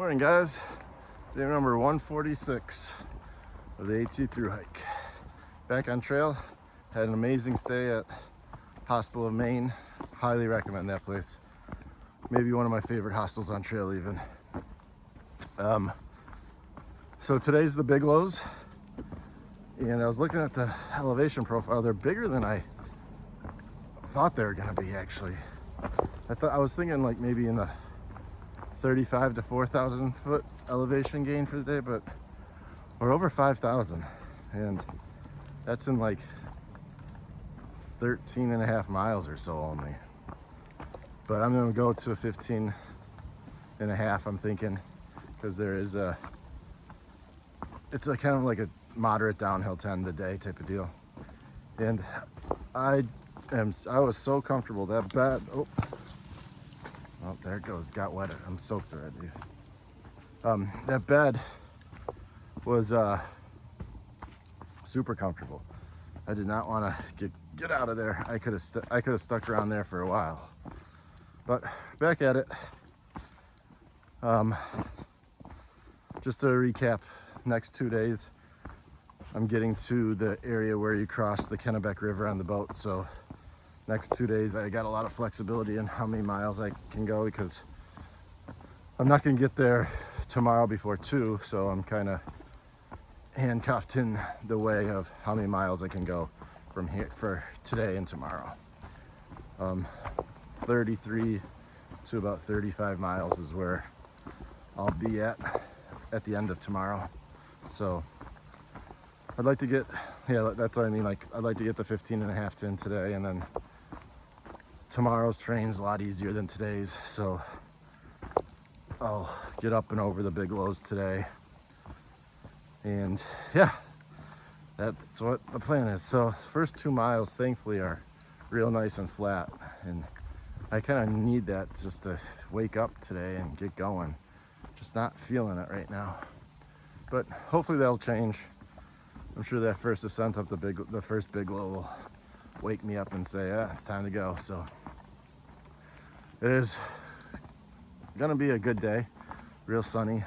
Morning guys, day number 146 of the AT Thru hike. Back on trail, had an amazing stay at Hostel of Maine. Highly recommend that place. Maybe one of my favorite hostels on trail even. So today's the big lows, and I was looking at the elevation profile. They're bigger than I thought they were gonna be actually. I was thinking like maybe in the 35 to 4,000 foot elevation gain for the day, but we're over 5,000, and that's in like 13 and a half miles or so only. But I'm gonna go to 15 and a half, I'm thinking, because there is it's a kind of like a moderate downhill 10 a day type of deal. And I was so comfortable. That bed, oh, there it goes, got wet. I'm soaked already. That bed was super comfortable. I did not want to get out of there. I could have stuck around there for a while. But back at it. Just to recap, next 2 days, I'm getting to the area where you cross the Kennebec River on the boat. So next 2 days, I got a lot of flexibility in how many miles I can go, because I'm not gonna get there tomorrow before 2, so I'm kind of handcuffed in the way of how many miles I can go from here for today and tomorrow. 33 to about 35 miles is where I'll be at the end of tomorrow. So I'd like to get, yeah, that's what I mean, like I'd like to get the 15 and a half in today, and then tomorrow's train's a lot easier than today's, so I'll get up and over the big lows today. And yeah, that's what the plan is. So first 2 miles, thankfully, are real nice and flat, and I kind of need that just to wake up today and get going. Just not feeling it right now, but hopefully that'll change. I'm sure that first ascent up the first big low will wake me up and say, yeah, it's time to go. So it is gonna be a good day, real sunny.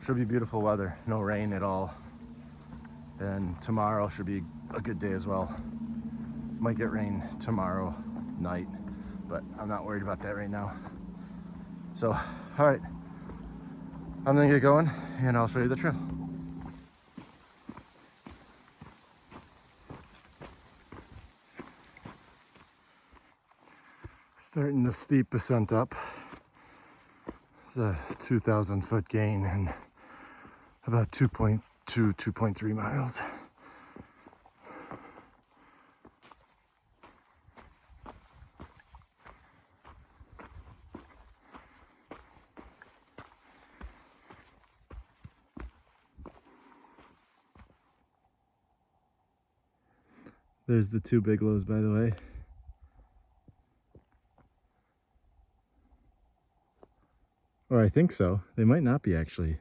Should be beautiful weather, no rain at all. And tomorrow should be a good day as well. Might get rain tomorrow night, but I'm not worried about that right now. So, all right, I'm gonna get going and I'll show you the trail. Starting the steep ascent up. It's a 2,000 foot gain and about 2.2, 2.3 miles. There's the 2 big lows, by the way. Or I think so. They might not be, actually.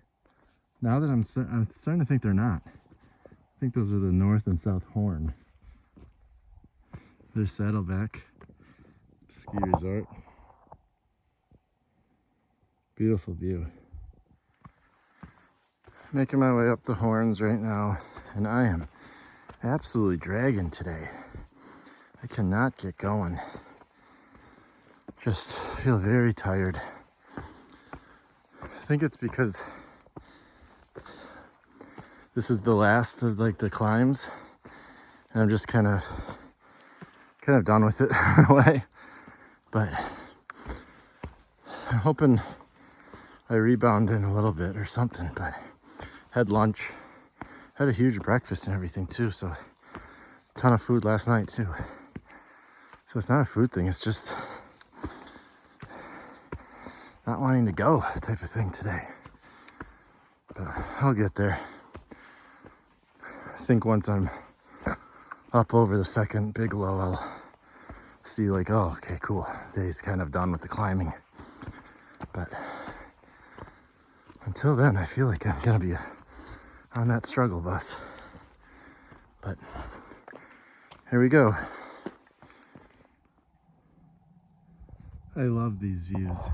Now that I'm starting to think they're not. I think those are the North and South Horn. There's Saddleback Ski Resort. Beautiful view. Making my way up the Horns right now, and I am absolutely dragging today. I cannot get going. Just feel very tired. I think it's because this is the last of like the climbs, and I'm just kind of done with it in a way. But I'm hoping I rebound in a little bit or something. But had lunch, had a huge breakfast and everything too, so a ton of food last night too. So it's not a food thing, it's just not wanting to go type of thing today. But I'll get there. I think once I'm up over the second big low, I'll see like, oh, okay, cool. Day's kind of done with the climbing. But until then, I feel like I'm gonna be on that struggle bus. But here we go. I love these views.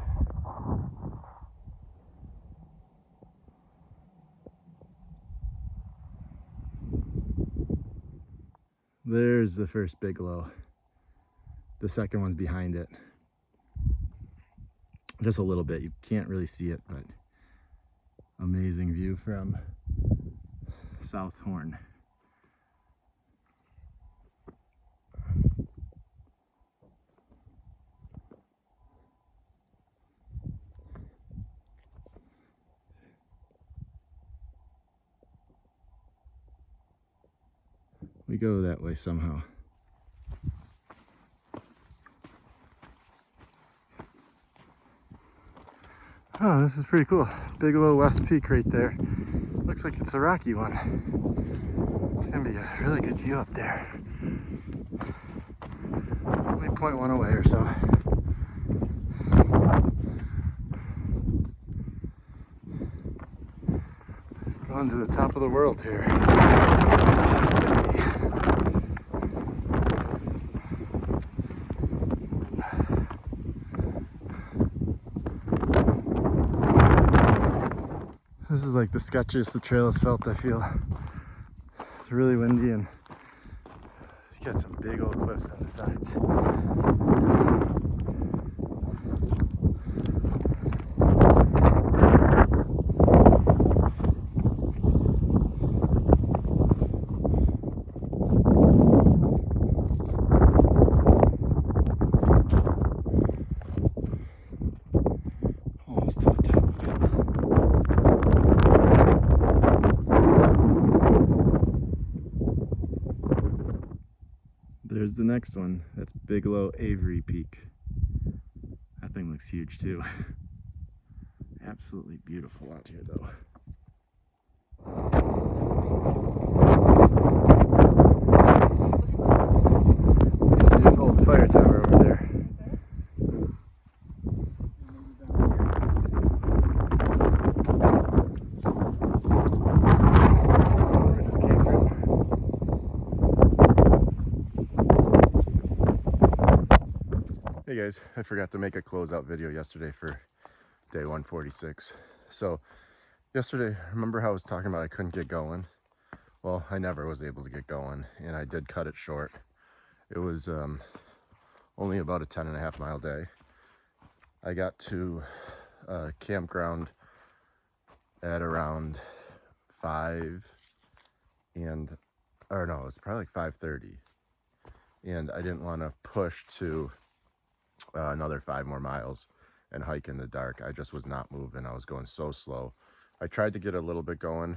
There's the first Bigelow. The second one's behind it. Just a little bit. You can't really see it, but amazing view from South Horn. We go that way somehow. Oh, this is pretty cool. Bigelow West Peak right there. Looks like it's a rocky one. It's gonna be a really good view up there. Only 0.1 away or so. Going to the top of the world here. It's gonna be. This is like the sketchiest the trail has felt, I feel. It's really windy and it's got some big old cliffs on the sides. Almost to the top of it. There's the next one. That's Bigelow Avery Peak. That thing looks huge too. Absolutely beautiful out here though. Used to be an old fire tower over there. That's where we just came from. Hey guys, I forgot to make a closeout video yesterday for day 146. So yesterday, remember how I was talking about I couldn't get going? Well, I never was able to get going, and I did cut it short. It was only about a 10.5 mile day. I got to a campground at around 5 and, or no, it was probably like 5:30. And I didn't want to push to another 5 more miles and hike in the dark. I just was not moving. I was going so slow. I tried to get a little bit going,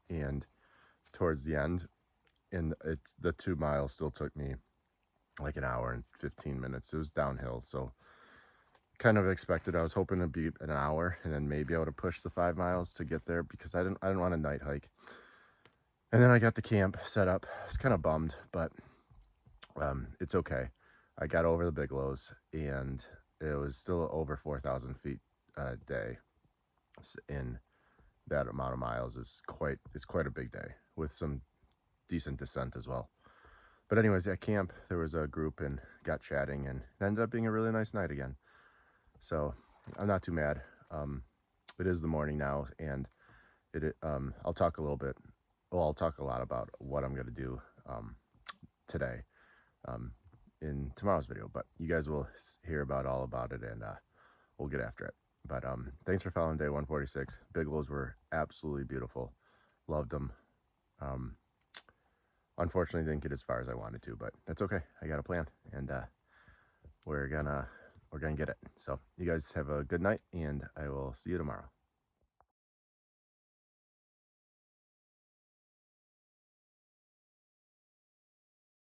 and towards the end, and the 2 miles still took me like an hour and 15 minutes. It was downhill, so kind of expected. I was hoping to be an hour, and then maybe I would have pushed the 5 miles to get there because I didn't want a night hike. And then I got the camp set up. I was kind of bummed, but it's okay. I got over the Bigelows, and it was still over 4,000 feet a day. In that amount of miles is quite a big day with some decent descent as well. But anyways, at camp there was a group and got chatting, and it ended up being a really nice night again. So I'm not too mad. It is the morning now, and I'll talk a little bit. Well, I'll talk a lot about what I'm gonna do today in tomorrow's video, but you guys will hear all about it, and we'll get after it. But thanks for following day 146. Bigelows were absolutely beautiful. Loved them. Unfortunately didn't get as far as I wanted to, but that's okay. I got a plan, and we're gonna get it. So you guys have a good night, and I will see you tomorrow.